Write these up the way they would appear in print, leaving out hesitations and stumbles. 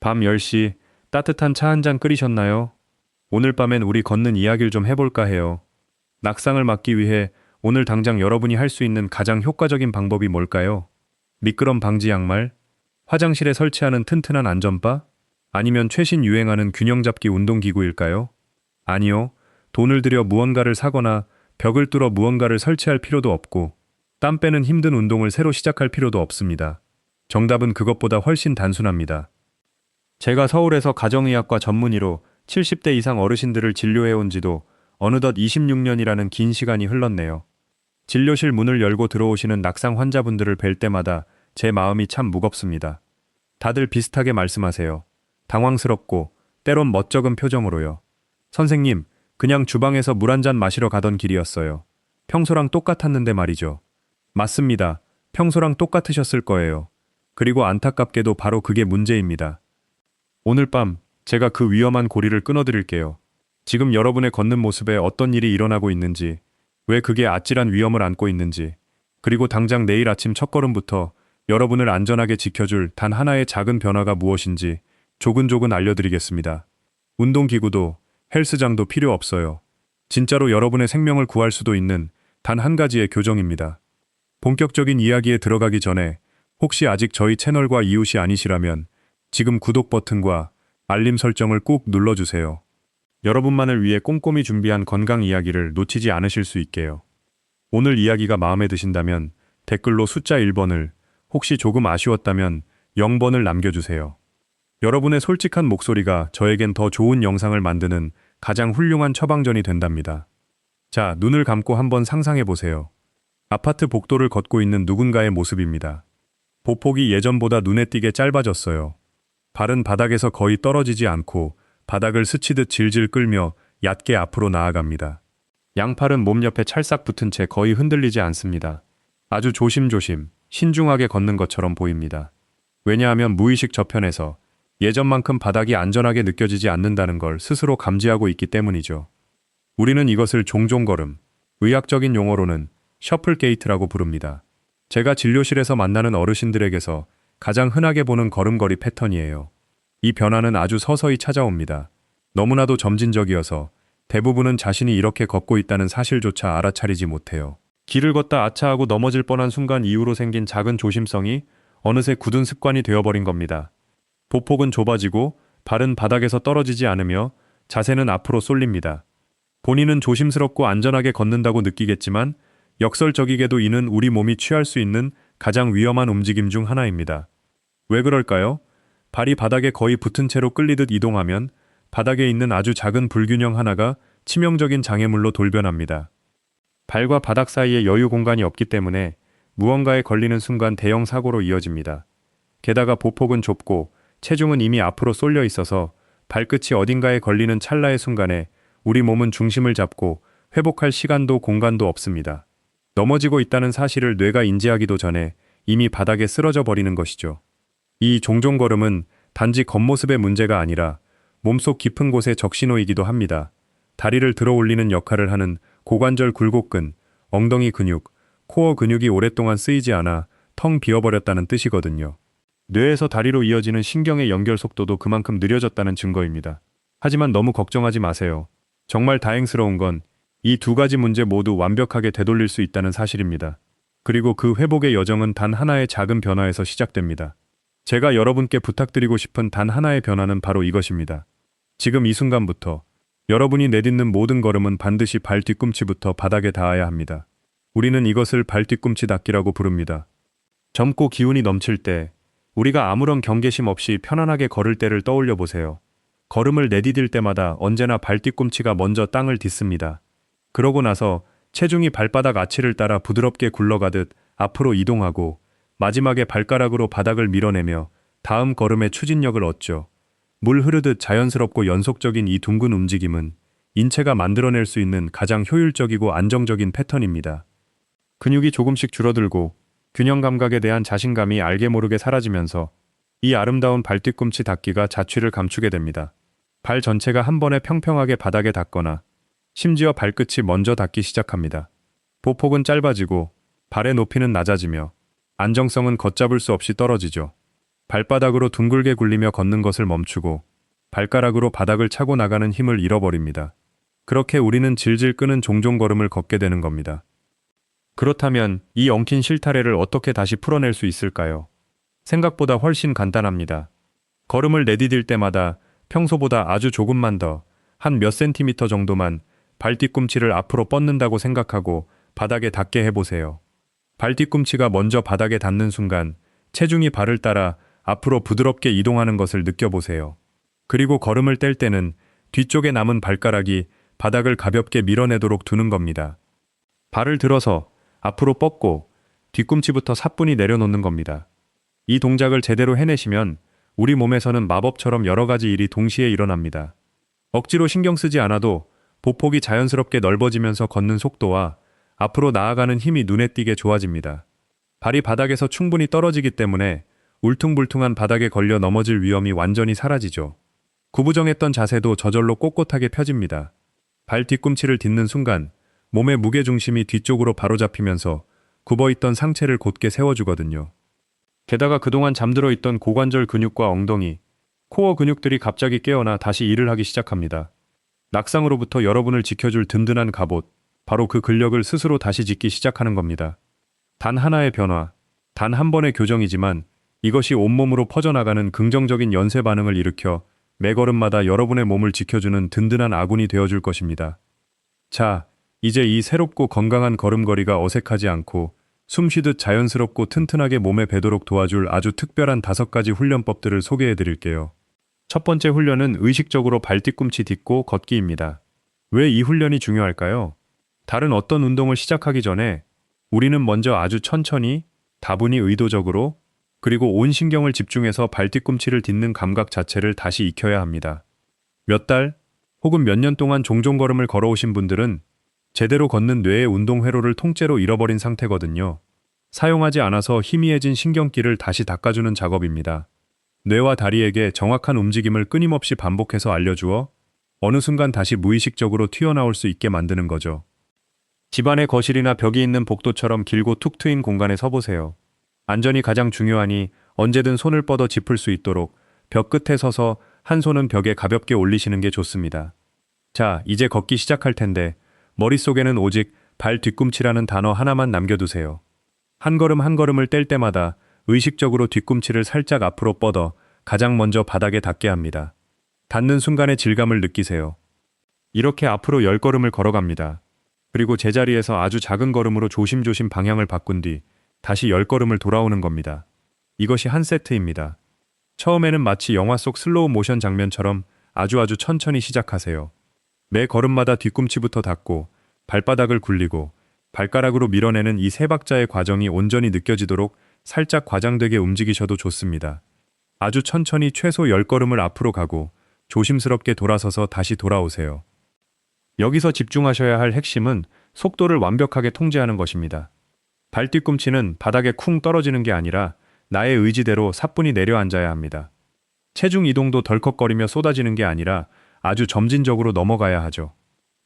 밤 10시 따뜻한 차 한 잔 끓이셨나요? 오늘 밤엔 우리 걷는 이야기를 좀 해볼까 해요. 낙상을 막기 위해 오늘 당장 여러분이 할 수 있는 가장 효과적인 방법이 뭘까요? 미끄럼 방지 양말? 화장실에 설치하는 튼튼한 안전바? 아니면 최신 유행하는 균형 잡기 운동기구일까요? 아니요. 돈을 들여 무언가를 사거나 벽을 뚫어 무언가를 설치할 필요도 없고 땀 빼는 힘든 운동을 새로 시작할 필요도 없습니다. 정답은 그것보다 훨씬 단순합니다. 제가 서울에서 가정의학과 전문의로 70대 이상 어르신들을 진료해온 지도 어느덧 26년이라는 긴 시간이 흘렀네요. 진료실 문을 열고 들어오시는 낙상 환자분들을 뵐 때마다 제 마음이 참 무겁습니다. 다들 비슷하게 말씀하세요. 당황스럽고 때론 멋쩍은 표정으로요. 선생님, 그냥 주방에서 물 한 잔 마시러 가던 길이었어요. 평소랑 똑같았는데 말이죠. 맞습니다. 평소랑 똑같으셨을 거예요. 그리고 안타깝게도 바로 그게 문제입니다. 오늘 밤 제가 그 위험한 고리를 끊어드릴게요. 지금 여러분의 걷는 모습에 어떤 일이 일어나고 있는지, 왜 그게 아찔한 위험을 안고 있는지, 그리고 당장 내일 아침 첫걸음부터 여러분을 안전하게 지켜줄 단 하나의 작은 변화가 무엇인지 조근조근 알려드리겠습니다. 운동기구도 헬스장도 필요 없어요. 진짜로 여러분의 생명을 구할 수도 있는 단 한 가지의 교정입니다. 본격적인 이야기에 들어가기 전에 혹시 아직 저희 채널과 이웃이 아니시라면 지금 구독 버튼과 알림 설정을 꾹 눌러주세요. 여러분만을 위해 꼼꼼히 준비한 건강 이야기를 놓치지 않으실 수 있게요. 오늘 이야기가 마음에 드신다면 댓글로 숫자 1번을, 혹시 조금 아쉬웠다면 0번을 남겨주세요. 여러분의 솔직한 목소리가 저에겐 더 좋은 영상을 만드는 가장 훌륭한 처방전이 된답니다. 자, 눈을 감고 한번 상상해 보세요. 아파트 복도를 걷고 있는 누군가의 모습입니다. 보폭이 예전보다 눈에 띄게 짧아졌어요. 발은 바닥에서 거의 떨어지지 않고 바닥을 스치듯 질질 끌며 얕게 앞으로 나아갑니다. 양팔은 몸 옆에 찰싹 붙은 채 거의 흔들리지 않습니다. 아주 조심조심, 신중하게 걷는 것처럼 보입니다. 왜냐하면 무의식 저편에서 예전만큼 바닥이 안전하게 느껴지지 않는다는 걸 스스로 감지하고 있기 때문이죠. 우리는 이것을 종종걸음, 의학적인 용어로는 셔플 게이트라고 부릅니다. 제가 진료실에서 만나는 어르신들에게서 가장 흔하게 보는 걸음걸이 패턴이에요. 이 변화는 아주 서서히 찾아옵니다. 너무나도 점진적이어서 대부분은 자신이 이렇게 걷고 있다는 사실조차 알아차리지 못해요. 길을 걷다 아차하고 넘어질 뻔한 순간 이후로 생긴 작은 조심성이 어느새 굳은 습관이 되어버린 겁니다. 보폭은 좁아지고 발은 바닥에서 떨어지지 않으며 자세는 앞으로 쏠립니다. 본인은 조심스럽고 안전하게 걷는다고 느끼겠지만 역설적이게도 이는 우리 몸이 취할 수 있는 가장 위험한 움직임 중 하나입니다. 왜 그럴까요? 발이 바닥에 거의 붙은 채로 끌리듯 이동하면 바닥에 있는 아주 작은 불균형 하나가 치명적인 장애물로 돌변합니다. 발과 바닥 사이에 여유 공간이 없기 때문에 무언가에 걸리는 순간 대형 사고로 이어집니다. 게다가 보폭은 좁고 체중은 이미 앞으로 쏠려 있어서 발끝이 어딘가에 걸리는 찰나의 순간에 우리 몸은 중심을 잡고 회복할 시간도 공간도 없습니다. 넘어지고 있다는 사실을 뇌가 인지하기도 전에 이미 바닥에 쓰러져 버리는 것이죠. 이 종종걸음은 단지 겉모습의 문제가 아니라 몸속 깊은 곳의 적신호이기도 합니다. 다리를 들어 올리는 역할을 하는 고관절 굴곡근, 엉덩이 근육, 코어 근육이 오랫동안 쓰이지 않아 텅 비어버렸다는 뜻이거든요. 뇌에서 다리로 이어지는 신경의 연결 속도도 그만큼 느려졌다는 증거입니다. 하지만 너무 걱정하지 마세요. 정말 다행스러운 건 이 두 가지 문제 모두 완벽하게 되돌릴 수 있다는 사실입니다. 그리고 그 회복의 여정은 단 하나의 작은 변화에서 시작됩니다. 제가 여러분께 부탁드리고 싶은 단 하나의 변화는 바로 이것입니다. 지금 이 순간부터 여러분이 내딛는 모든 걸음은 반드시 발 뒤꿈치부터 바닥에 닿아야 합니다. 우리는 이것을 발 뒤꿈치 닿기라고 부릅니다. 젊고 기운이 넘칠 때 우리가 아무런 경계심 없이 편안하게 걸을 때를 떠올려 보세요. 걸음을 내디딜 때마다 언제나 발 뒤꿈치가 먼저 땅을 딛습니다. 그러고 나서 체중이 발바닥 아치를 따라 부드럽게 굴러가듯 앞으로 이동하고 마지막에 발가락으로 바닥을 밀어내며 다음 걸음의 추진력을 얻죠. 물 흐르듯 자연스럽고 연속적인 이 둥근 움직임은 인체가 만들어낼 수 있는 가장 효율적이고 안정적인 패턴입니다. 근육이 조금씩 줄어들고 균형 감각에 대한 자신감이 알게 모르게 사라지면서 이 아름다운 발뒤꿈치 닿기가 자취를 감추게 됩니다. 발 전체가 한 번에 평평하게 바닥에 닿거나 심지어 발끝이 먼저 닿기 시작합니다. 보폭은 짧아지고 발의 높이는 낮아지며 안정성은 걷잡을 수 없이 떨어지죠. 발바닥으로 둥글게 굴리며 걷는 것을 멈추고 발가락으로 바닥을 차고 나가는 힘을 잃어버립니다. 그렇게 우리는 질질 끄는 종종걸음을 걷게 되는 겁니다. 그렇다면 이 엉킨 실타래를 어떻게 다시 풀어낼 수 있을까요? 생각보다 훨씬 간단합니다. 걸음을 내디딜 때마다 평소보다 아주 조금만 더, 한 몇 센티미터 정도만 발 뒤꿈치를 앞으로 뻗는다고 생각하고 바닥에 닿게 해보세요. 발 뒤꿈치가 먼저 바닥에 닿는 순간 체중이 발을 따라 앞으로 부드럽게 이동하는 것을 느껴보세요. 그리고 걸음을 뗄 때는 뒤쪽에 남은 발가락이 바닥을 가볍게 밀어내도록 두는 겁니다. 발을 들어서 앞으로 뻗고 뒤꿈치부터 사뿐히 내려놓는 겁니다. 이 동작을 제대로 해내시면 우리 몸에서는 마법처럼 여러 가지 일이 동시에 일어납니다. 억지로 신경 쓰지 않아도 보폭이 자연스럽게 넓어지면서 걷는 속도와 앞으로 나아가는 힘이 눈에 띄게 좋아집니다. 발이 바닥에서 충분히 떨어지기 때문에 울퉁불퉁한 바닥에 걸려 넘어질 위험이 완전히 사라지죠. 구부정했던 자세도 저절로 꼿꼿하게 펴집니다. 발 뒤꿈치를 딛는 순간 몸의 무게중심이 뒤쪽으로 바로잡히면서 굽어있던 상체를 곧게 세워주거든요. 게다가 그동안 잠들어 있던 고관절 근육과 엉덩이, 코어 근육들이 갑자기 깨어나 다시 일을 하기 시작합니다. 낙상으로부터 여러분을 지켜줄 든든한 갑옷, 바로 그 근력을 스스로 다시 짓기 시작하는 겁니다. 단 하나의 변화, 단 한 번의 교정이지만 이것이 온몸으로 퍼져나가는 긍정적인 연쇄 반응을 일으켜 매 걸음마다 여러분의 몸을 지켜주는 든든한 아군이 되어줄 것입니다. 자, 이제 이 새롭고 건강한 걸음걸이가 어색하지 않고 숨쉬듯 자연스럽고 튼튼하게 몸에 배도록 도와줄 아주 특별한 5가지 훈련법들을 소개해 드릴게요. 첫 번째 훈련은 의식적으로 발뒤꿈치 딛고 걷기입니다. 왜 이 훈련이 중요할까요? 다른 어떤 운동을 시작하기 전에 우리는 먼저 아주 천천히, 다분히 의도적으로, 그리고 온 신경을 집중해서 발뒤꿈치를 딛는 감각 자체를 다시 익혀야 합니다. 몇 달 혹은 몇 년 동안 종종 걸음을 걸어오신 분들은 제대로 걷는 뇌의 운동 회로를 통째로 잃어버린 상태거든요. 사용하지 않아서 희미해진 신경기를 다시 닦아주는 작업입니다. 뇌와 다리에게 정확한 움직임을 끊임없이 반복해서 알려주어 어느 순간 다시 무의식적으로 튀어나올 수 있게 만드는 거죠. 집안의 거실이나 벽이 있는 복도처럼 길고 툭 트인 공간에 서보세요. 안전이 가장 중요하니 언제든 손을 뻗어 짚을 수 있도록 벽 끝에 서서 한 손은 벽에 가볍게 올리시는 게 좋습니다. 자, 이제 걷기 시작할 텐데 머릿속에는 오직 발 뒤꿈치라는 단어 하나만 남겨두세요. 한 걸음 한 걸음을 뗄 때마다 의식적으로 뒤꿈치를 살짝 앞으로 뻗어 가장 먼저 바닥에 닿게 합니다. 닿는 순간의 질감을 느끼세요. 이렇게 앞으로 10걸음을 걸어갑니다. 그리고 제자리에서 아주 작은 걸음으로 조심조심 방향을 바꾼 뒤 다시 10걸음을 돌아오는 겁니다. 이것이 한 세트입니다. 처음에는 마치 영화 속 슬로우 모션 장면처럼 아주 천천히 시작하세요. 매 걸음마다 뒤꿈치부터 닿고 발바닥을 굴리고 발가락으로 밀어내는 이 3박자의 과정이 온전히 느껴지도록 살짝 과장되게 움직이셔도 좋습니다. 아주 천천히 최소 10걸음을 앞으로 가고 조심스럽게 돌아서서 다시 돌아오세요. 여기서 집중하셔야 할 핵심은 속도를 완벽하게 통제하는 것입니다. 발 뒤꿈치는 바닥에 쿵 떨어지는 게 아니라 나의 의지대로 사뿐히 내려앉아야 합니다. 체중 이동도 덜컥거리며 쏟아지는 게 아니라 아주 점진적으로 넘어가야 하죠.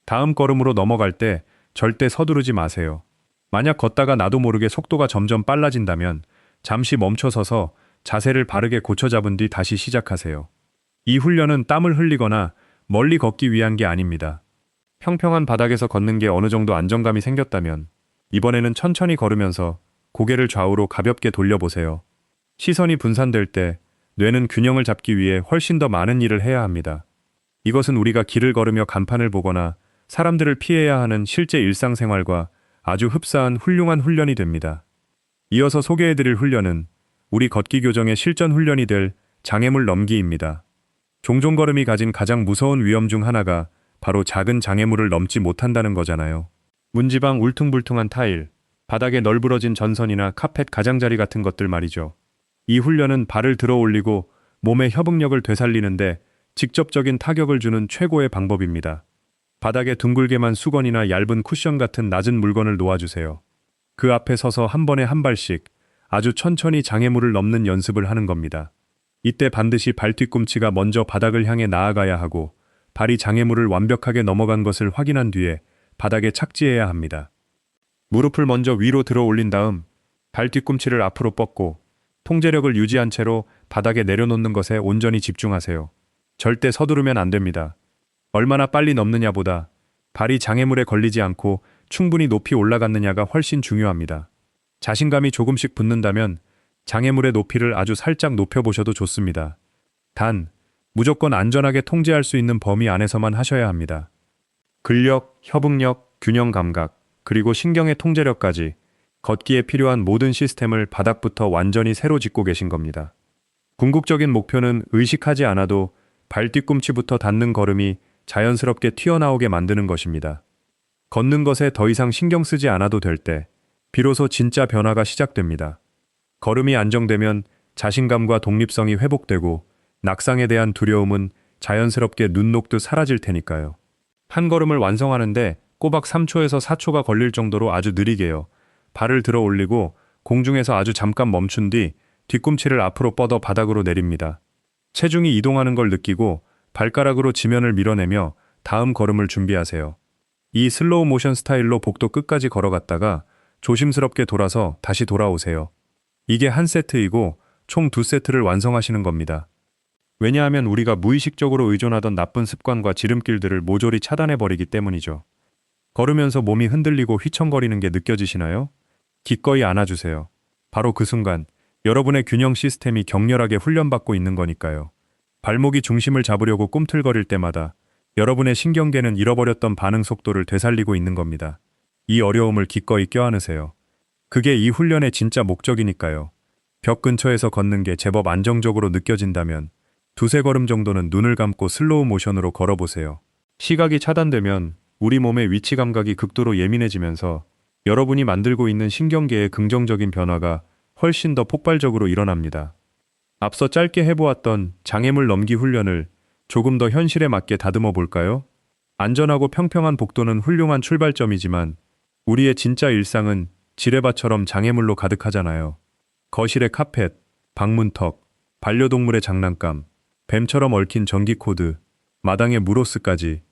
다음 걸음으로 넘어갈 때 절대 서두르지 마세요. 만약 걷다가 나도 모르게 속도가 점점 빨라진다면 잠시 멈춰서서 자세를 바르게 고쳐잡은 뒤 다시 시작하세요. 이 훈련은 땀을 흘리거나 멀리 걷기 위한 게 아닙니다. 평평한 바닥에서 걷는 게 어느 정도 안정감이 생겼다면 이번에는 천천히 걸으면서 고개를 좌우로 가볍게 돌려보세요. 시선이 분산될 때 뇌는 균형을 잡기 위해 훨씬 더 많은 일을 해야 합니다. 이것은 우리가 길을 걸으며 간판을 보거나 사람들을 피해야 하는 실제 일상생활과 아주 흡사한 훌륭한 훈련이 됩니다. 이어서 소개해드릴 훈련은 우리 걷기 교정의 실전 훈련이 될 장애물 넘기입니다. 종종 걸음이 가진 가장 무서운 위험 중 하나가 바로 작은 장애물을 넘지 못한다는 거잖아요. 문지방 울퉁불퉁한 타일, 바닥에 널브러진 전선이나 카펫 가장자리 같은 것들 말이죠. 이 훈련은 발을 들어 올리고 몸의 협응력을 되살리는데 직접적인 타격을 주는 최고의 방법입니다. 바닥에 둥글게만 수건이나 얇은 쿠션 같은 낮은 물건을 놓아주세요. 그 앞에 서서 한 번에 한 발씩 아주 천천히 장애물을 넘는 연습을 하는 겁니다. 이때 반드시 발 뒤꿈치가 먼저 바닥을 향해 나아가야 하고 발이 장애물을 완벽하게 넘어간 것을 확인한 뒤에 바닥에 착지해야 합니다. 무릎을 먼저 위로 들어 올린 다음 발 뒤꿈치를 앞으로 뻗고 통제력을 유지한 채로 바닥에 내려놓는 것에 온전히 집중하세요. 절대 서두르면 안 됩니다. 얼마나 빨리 넘느냐보다 발이 장애물에 걸리지 않고 충분히 높이 올라갔느냐가 훨씬 중요합니다. 자신감이 조금씩 붙는다면 장애물의 높이를 아주 살짝 높여보셔도 좋습니다. 단, 무조건 안전하게 통제할 수 있는 범위 안에서만 하셔야 합니다. 근력, 협응력, 균형 감각, 그리고 신경의 통제력까지 걷기에 필요한 모든 시스템을 바닥부터 완전히 새로 짓고 계신 겁니다. 궁극적인 목표는 의식하지 않아도 발 뒤꿈치부터 닿는 걸음이 자연스럽게 튀어나오게 만드는 것입니다. 걷는 것에 더 이상 신경 쓰지 않아도 될 때, 비로소 진짜 변화가 시작됩니다. 걸음이 안정되면 자신감과 독립성이 회복되고 낙상에 대한 두려움은 자연스럽게 눈 녹듯 사라질 테니까요. 한 걸음을 완성하는데 꼬박 3초에서 4초가 걸릴 정도로 아주 느리게요. 발을 들어 올리고 공중에서 아주 잠깐 멈춘 뒤 뒤꿈치를 앞으로 뻗어 바닥으로 내립니다. 체중이 이동하는 걸 느끼고 발가락으로 지면을 밀어내며 다음 걸음을 준비하세요. 이 슬로우 모션 스타일로 복도 끝까지 걸어갔다가 조심스럽게 돌아서 다시 돌아오세요. 이게 한 세트이고 총 2세트를 완성하시는 겁니다. 왜냐하면 우리가 무의식적으로 의존하던 나쁜 습관과 지름길들을 모조리 차단해버리기 때문이죠. 걸으면서 몸이 흔들리고 휘청거리는 게 느껴지시나요? 기꺼이 안아주세요. 바로 그 순간 여러분의 균형 시스템이 격렬하게 훈련받고 있는 거니까요. 발목이 중심을 잡으려고 꿈틀거릴 때마다 여러분의 신경계는 잃어버렸던 반응 속도를 되살리고 있는 겁니다. 이 어려움을 기꺼이 껴안으세요. 그게 이 훈련의 진짜 목적이니까요. 벽 근처에서 걷는 게 제법 안정적으로 느껴진다면 2~3걸음 정도는 눈을 감고 슬로우 모션으로 걸어보세요. 시각이 차단되면 우리 몸의 위치 감각이 극도로 예민해지면서 여러분이 만들고 있는 신경계의 긍정적인 변화가 훨씬 더 폭발적으로 일어납니다. 앞서 짧게 해보았던 장애물 넘기 훈련을 조금 더 현실에 맞게 다듬어 볼까요? 안전하고 평평한 복도는 훌륭한 출발점이지만 우리의 진짜 일상은 지뢰밭처럼 장애물로 가득하잖아요. 거실의 카펫, 방문턱, 반려동물의 장난감, 뱀처럼 얽힌 전기 코드, 마당의 무로스까지.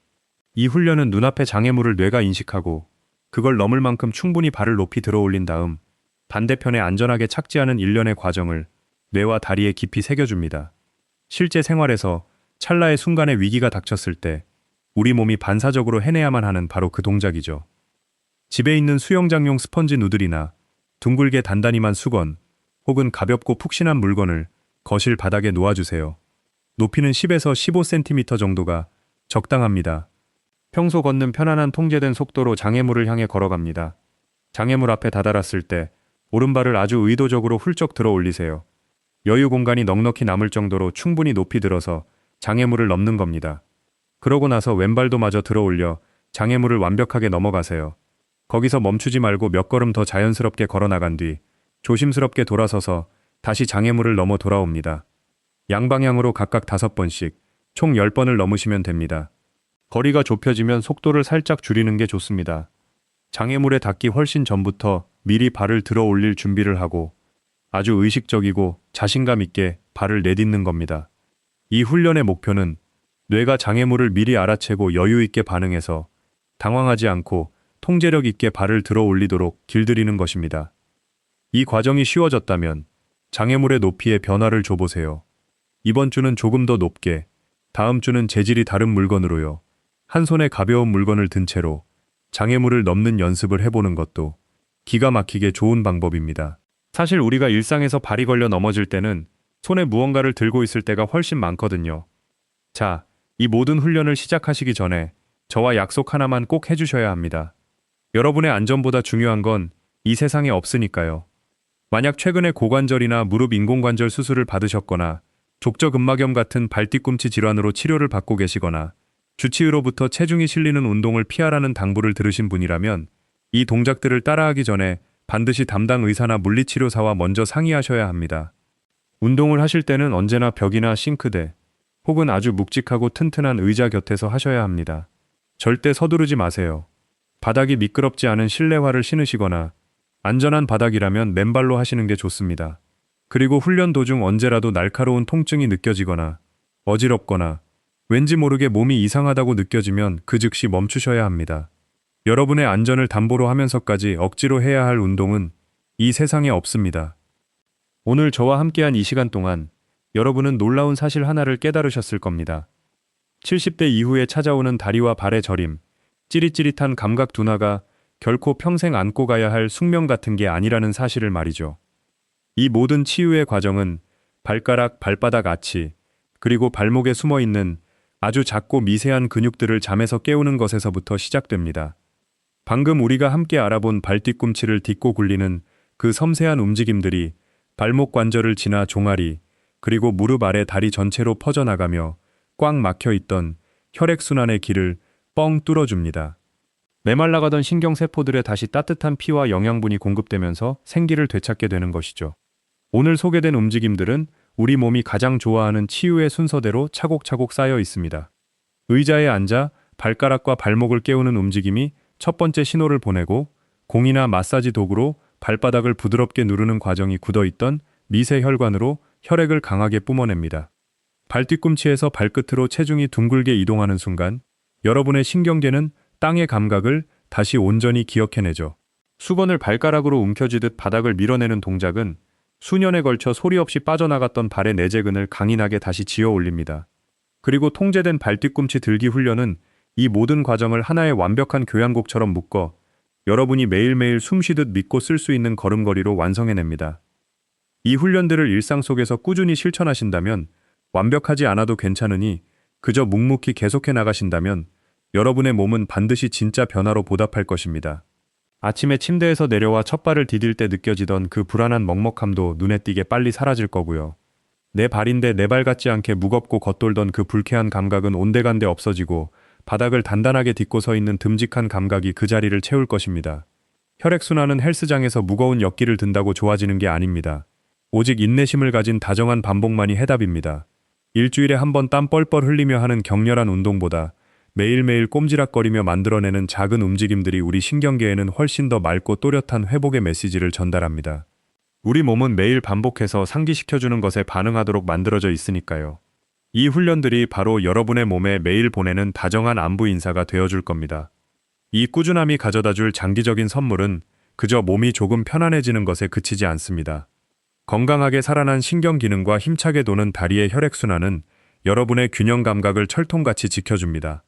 이 훈련은 눈앞의 장애물을 뇌가 인식하고 그걸 넘을 만큼 충분히 발을 높이 들어 올린 다음 반대편에 안전하게 착지하는 일련의 과정을 뇌와 다리에 깊이 새겨줍니다. 실제 생활에서 찰나의 순간에 위기가 닥쳤을 때 우리 몸이 반사적으로 해내야만 하는 바로 그 동작이죠. 집에 있는 수영장용 스펀지 누들이나 둥글게 단단히만 수건 혹은 가볍고 푹신한 물건을 거실 바닥에 놓아주세요. 높이는 10에서 15cm 정도가 적당합니다. 평소 걷는 편안한 통제된 속도로 장애물을 향해 걸어갑니다. 장애물 앞에 다다랐을 때 오른발을 아주 의도적으로 훌쩍 들어 올리세요. 여유 공간이 넉넉히 남을 정도로 충분히 높이 들어서 장애물을 넘는 겁니다. 그러고 나서 왼발도 마저 들어 올려 장애물을 완벽하게 넘어가세요. 거기서 멈추지 말고 몇 걸음 더 자연스럽게 걸어 나간 뒤 조심스럽게 돌아서서 다시 장애물을 넘어 돌아옵니다. 양방향으로 각각 5번씩 총 10번을 넘으시면 됩니다. 거리가 좁혀지면 속도를 살짝 줄이는 게 좋습니다. 장애물에 닿기 훨씬 전부터 미리 발을 들어 올릴 준비를 하고 아주 의식적이고 자신감 있게 발을 내딛는 겁니다. 이 훈련의 목표는 뇌가 장애물을 미리 알아채고 여유 있게 반응해서 당황하지 않고 통제력 있게 발을 들어 올리도록 길들이는 것입니다. 이 과정이 쉬워졌다면 장애물의 높이에 변화를 줘보세요. 이번 주는 조금 더 높게, 다음 주는 재질이 다른 물건으로요. 한 손에 가벼운 물건을 든 채로 장애물을 넘는 연습을 해보는 것도 기가 막히게 좋은 방법입니다. 사실 우리가 일상에서 발이 걸려 넘어질 때는 손에 무언가를 들고 있을 때가 훨씬 많거든요. 자, 이 모든 훈련을 시작하시기 전에 저와 약속 하나만 꼭 해주셔야 합니다. 여러분의 안전보다 중요한 건 이 세상에 없으니까요. 만약 최근에 고관절이나 무릎 인공관절 수술을 받으셨거나 족저근막염 같은 발뒤꿈치 질환으로 치료를 받고 계시거나 주치의로부터 체중이 실리는 운동을 피하라는 당부를 들으신 분이라면 이 동작들을 따라하기 전에 반드시 담당 의사나 물리치료사와 먼저 상의하셔야 합니다. 운동을 하실 때는 언제나 벽이나 싱크대 혹은 아주 묵직하고 튼튼한 의자 곁에서 하셔야 합니다. 절대 서두르지 마세요. 바닥이 미끄럽지 않은 실내화를 신으시거나 안전한 바닥이라면 맨발로 하시는 게 좋습니다. 그리고 훈련 도중 언제라도 날카로운 통증이 느껴지거나 어지럽거나 왠지 모르게 몸이 이상하다고 느껴지면 그 즉시 멈추셔야 합니다. 여러분의 안전을 담보로 하면서까지 억지로 해야 할 운동은 이 세상에 없습니다. 오늘 저와 함께한 이 시간 동안 여러분은 놀라운 사실 하나를 깨달으셨을 겁니다. 70대 이후에 찾아오는 다리와 발의 저림, 찌릿찌릿한 감각 둔화가 결코 평생 안고 가야 할 숙명 같은 게 아니라는 사실을 말이죠. 이 모든 치유의 과정은 발가락, 발바닥 아치, 그리고 발목에 숨어 있는 아주 작고 미세한 근육들을 잠에서 깨우는 것에서부터 시작됩니다. 방금 우리가 함께 알아본 발뒤꿈치를 딛고 굴리는 그 섬세한 움직임들이 발목 관절을 지나 종아리, 그리고 무릎 아래 다리 전체로 퍼져나가며 꽉 막혀 있던 혈액순환의 길을 뻥 뚫어줍니다. 메말라가던 신경세포들에 다시 따뜻한 피와 영양분이 공급되면서 생기를 되찾게 되는 것이죠. 오늘 소개된 움직임들은 우리 몸이 가장 좋아하는 치유의 순서대로 차곡차곡 쌓여 있습니다. 의자에 앉아 발가락과 발목을 깨우는 움직임이 첫 번째 신호를 보내고, 공이나 마사지 도구로 발바닥을 부드럽게 누르는 과정이 굳어있던 미세 혈관으로 혈액을 강하게 뿜어냅니다. 발뒤꿈치에서 발끝으로 체중이 둥글게 이동하는 순간 여러분의 신경계는 땅의 감각을 다시 온전히 기억해내죠. 수건을 발가락으로 움켜쥐듯 바닥을 밀어내는 동작은 수년에 걸쳐 소리 없이 빠져나갔던 발의 내재근을 강인하게 다시 지어 올립니다. 그리고 통제된 발뒤꿈치 들기 훈련은 이 모든 과정을 하나의 완벽한 교향곡처럼 묶어 여러분이 매일매일 숨쉬듯 믿고 쓸 수 있는 걸음걸이로 완성해냅니다. 이 훈련들을 일상 속에서 꾸준히 실천하신다면, 완벽하지 않아도 괜찮으니 그저 묵묵히 계속해 나가신다면 여러분의 몸은 반드시 진짜 변화로 보답할 것입니다. 아침에 침대에서 내려와 첫 발을 디딜 때 느껴지던 그 불안한 먹먹함도 눈에 띄게 빨리 사라질 거고요. 내 발인데 내 발 같지 않게 무겁고 겉돌던 그 불쾌한 감각은 온데간데 없어지고, 바닥을 단단하게 딛고 서 있는 듬직한 감각이 그 자리를 채울 것입니다. 혈액순환은 헬스장에서 무거운 역기를 든다고 좋아지는 게 아닙니다. 오직 인내심을 가진 다정한 반복만이 해답입니다. 일주일에 한 번 땀 뻘뻘 흘리며 하는 격렬한 운동보다 매일매일 꼼지락거리며 만들어내는 작은 움직임들이 우리 신경계에는 훨씬 더 맑고 또렷한 회복의 메시지를 전달합니다. 우리 몸은 매일 반복해서 상기시켜주는 것에 반응하도록 만들어져 있으니까요. 이 훈련들이 바로 여러분의 몸에 매일 보내는 다정한 안부 인사가 되어줄 겁니다. 이 꾸준함이 가져다줄 장기적인 선물은 그저 몸이 조금 편안해지는 것에 그치지 않습니다. 건강하게 살아난 신경 기능과 힘차게 도는 다리의 혈액순환은 여러분의 균형 감각을 철통같이 지켜줍니다.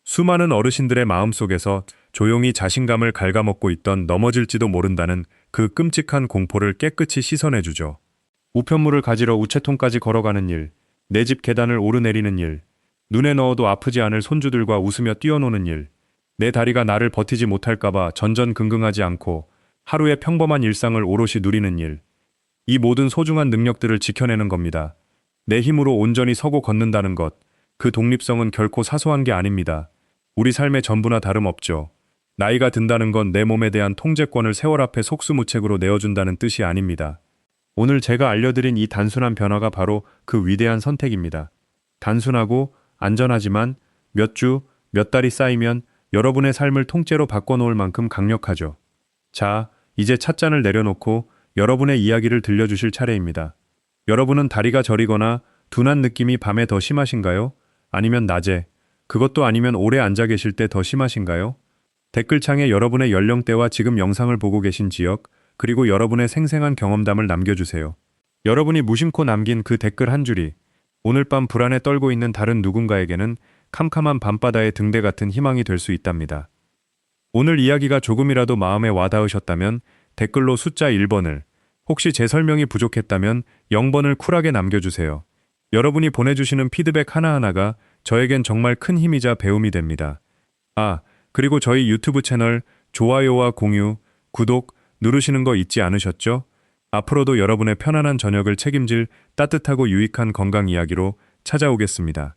수많은 어르신들의 마음속에서 조용히 자신감을 갉아먹고 있던 넘어질지도 모른다는 그 끔찍한 공포를 깨끗이 씻어내주죠. 우편물을 가지러 우체통까지 걸어가는 일, 내 집 계단을 오르내리는 일, 눈에 넣어도 아프지 않을 손주들과 웃으며 뛰어노는 일, 내 다리가 나를 버티지 못할까봐 전전긍긍하지 않고 하루의 평범한 일상을 오롯이 누리는 일, 이 모든 소중한 능력들을 지켜내는 겁니다. 내 힘으로 온전히 서고 걷는다는 것, 그 독립성은 결코 사소한 게 아닙니다. 우리 삶의 전부나 다름없죠. 나이가 든다는 건 내 몸에 대한 통제권을 세월 앞에 속수무책으로 내어준다는 뜻이 아닙니다. 오늘 제가 알려드린 이 단순한 변화가 바로 그 위대한 선택입니다. 단순하고 안전하지만 몇 주, 몇 달이 쌓이면 여러분의 삶을 통째로 바꿔놓을 만큼 강력하죠. 자, 이제 찻잔을 내려놓고 여러분의 이야기를 들려주실 차례입니다. 여러분은 다리가 저리거나 둔한 느낌이 밤에 더 심하신가요? 아니면 낮에, 그것도 아니면 오래 앉아 계실 때 더 심하신가요? 댓글창에 여러분의 연령대와 지금 영상을 보고 계신 지역, 그리고 여러분의 생생한 경험담을 남겨주세요. 여러분이 무심코 남긴 그 댓글 한 줄이 오늘 밤 불안에 떨고 있는 다른 누군가에게는 캄캄한 밤바다의 등대 같은 희망이 될 수 있답니다. 오늘 이야기가 조금이라도 마음에 와닿으셨다면 댓글로 숫자 1번을, 혹시 제 설명이 부족했다면 0번을 쿨하게 남겨주세요. 여러분이 보내주시는 피드백 하나하나가 저에겐 정말 큰 힘이자 배움이 됩니다. 그리고 저희 유튜브 채널 좋아요와 공유, 구독 누르시는 거 잊지 않으셨죠? 앞으로도 여러분의 편안한 저녁을 책임질 따뜻하고 유익한 건강 이야기로 찾아오겠습니다.